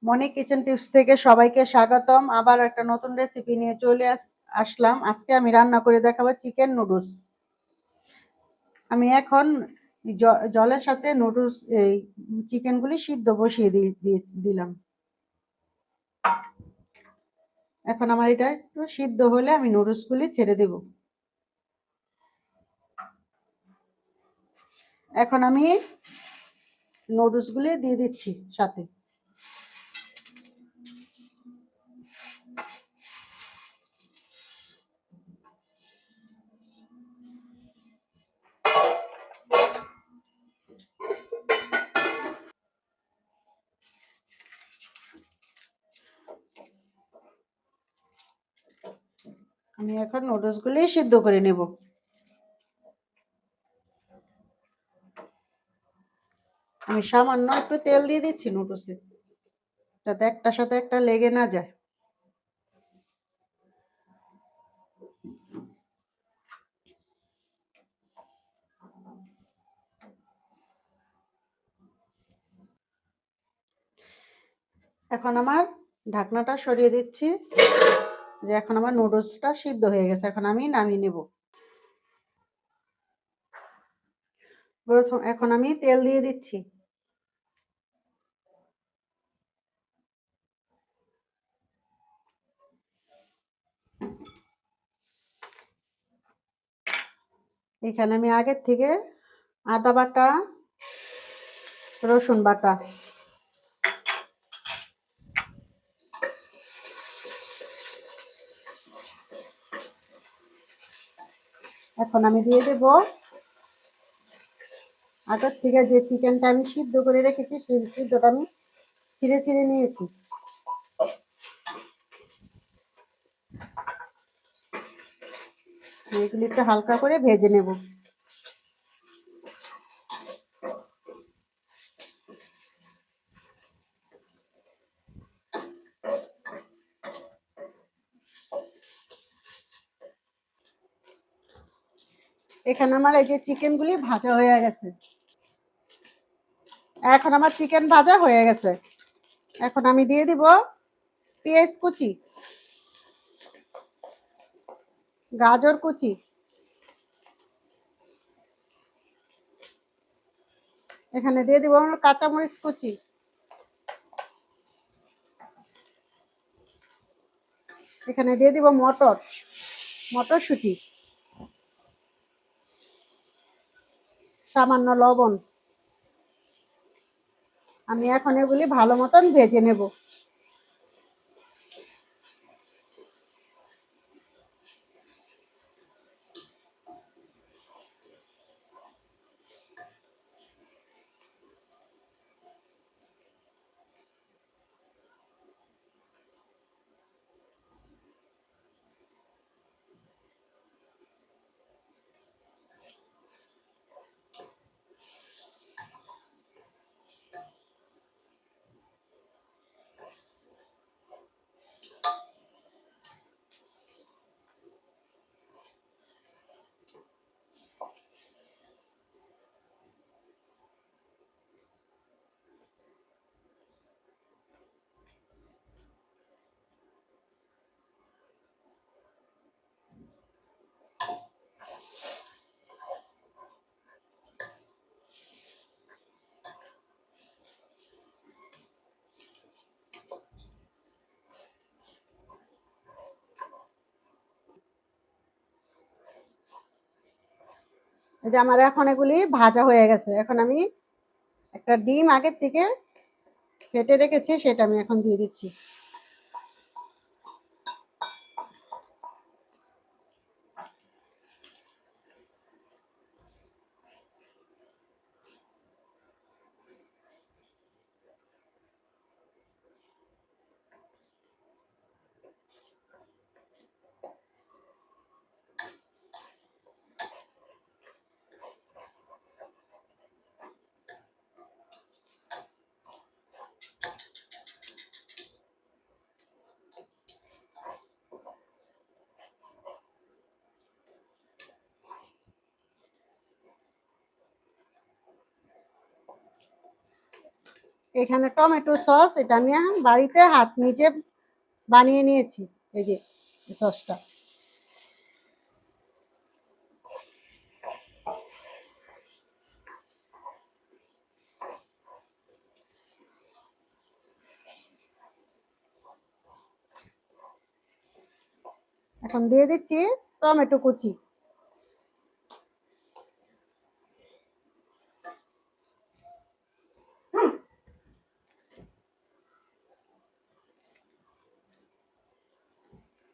মনি kitchen tips থেকে সবাইকে স্বাগতম। আবার একটা নতুন রেসিপি নিয়ে চলে আসলাম। আজকে আমি রান্না করে দেখাবো চিকেন নুডলস। আমি এখন জলের সাথে নুডলস এই চিকেনগুলি সিদ্ধ বসিয়ে দিলাম। এখন আমার এটা একটু সিদ্ধ হলে আমি নুডলসগুলি ছেড়ে দেব। এখন আমি নুডলসগুলি দিয়ে দিচ্ছি সাথে। আমি এখন নুডলসগুলি সিদ্ধ করে নেব। আমি সামান্য একটু তেল দিয়ে দিচ্ছি নুডলসে, যাতে একটার সাথে একটা লেগে না যায়। এখন আমার ঢাকনাটা সরিয়ে দিচ্ছি, যে এখন আমার নুডলসটা সিদ্ধ হয়ে গেছে। এখন আমি নামিয়ে নেব। এখন আমি তেল দিয়ে দিচ্ছি। এখানে আমি আগের থেকে আদা বাটা, রসুন বাটা, এখন আমি দিয়ে দেব আগের থেকে যে চিকেনটা আমি সিদ্ধ করে রেখেছি, সেই সিদ্ধটা আমি ছিঁড়ে ছিঁড়ে নিয়েছি। এগুলি একটু হালকা করে ভেজে নেব। এখানে আমার এই যে চিকেনগুলি ভাজা হয়ে গেছে। এখন আমার চিকেন ভাজা হয়ে গেছে। এখন আমি দিয়ে দিব পেঁয়াজ কুচি, গাজর কুচি, এখানে দিয়ে দিব কাঁচামরিচ কুচি, এখানে দিয়ে দিব মটরশুঁটি, সামান্য লবণ। আমি এখন এগুলি ভালো মতন ভেজে নেব। এই যে আমার এখন এগুলি ভাজা হয়ে গেছে। এখন আমি একটা ডিম আগের থেকে ফেটে রেখেছি, সেটা আমি এখন দিয়ে দিচ্ছি। এখানে টমেটো সস, এটা আমি বাড়িতে হাত নিজে বানিয়ে নিয়েছি। এই যে সসটা, এখন দিয়ে দিচ্ছি টমেটো কুচি।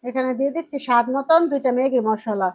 এখানে দিয়ে দিচ্ছি স্বাদ মতন 2টা ম্যাগি মশলা।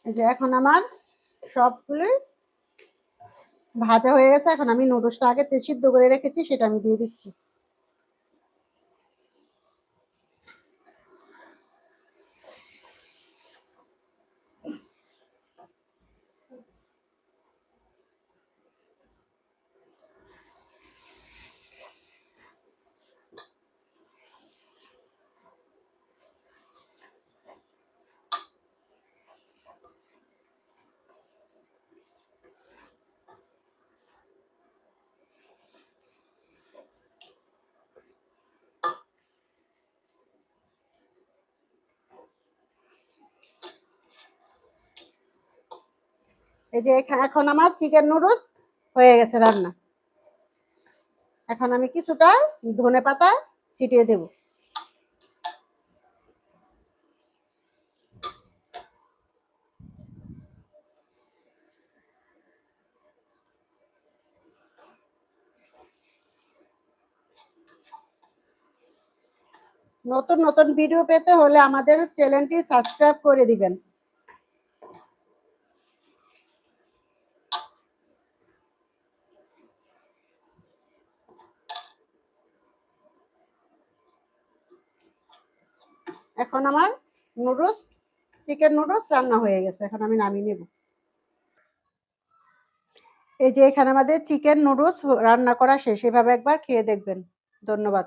এই যে এখন আমার সবগুলো ভাজা হয়ে গেছে। এখন আমি নুডলসটা আগে সিদ্ধ করে রেখেছি, সেটা আমি দিয়ে দিচ্ছি। এই যে এখন আমার চিকেন নুডলস হয়ে গেছে রান্না। এখন আমি কিছুটা ধনেপাতা ছিটিয়ে দেব। নতুন নতুন ভিডিও পেতে হলে আমাদের চ্যানেলটি সাবস্ক্রাইব করে দিবেন। এখন আমার নুডলস, চিকেন নুডলস রান্না হয়ে গেছে। এখন আমি নামিয়ে নেব। এই যে এখানে আমাদের চিকেন নুডলস রান্না করা শেষ। এভাবে একবার খেয়ে দেখবেন। ধন্যবাদ।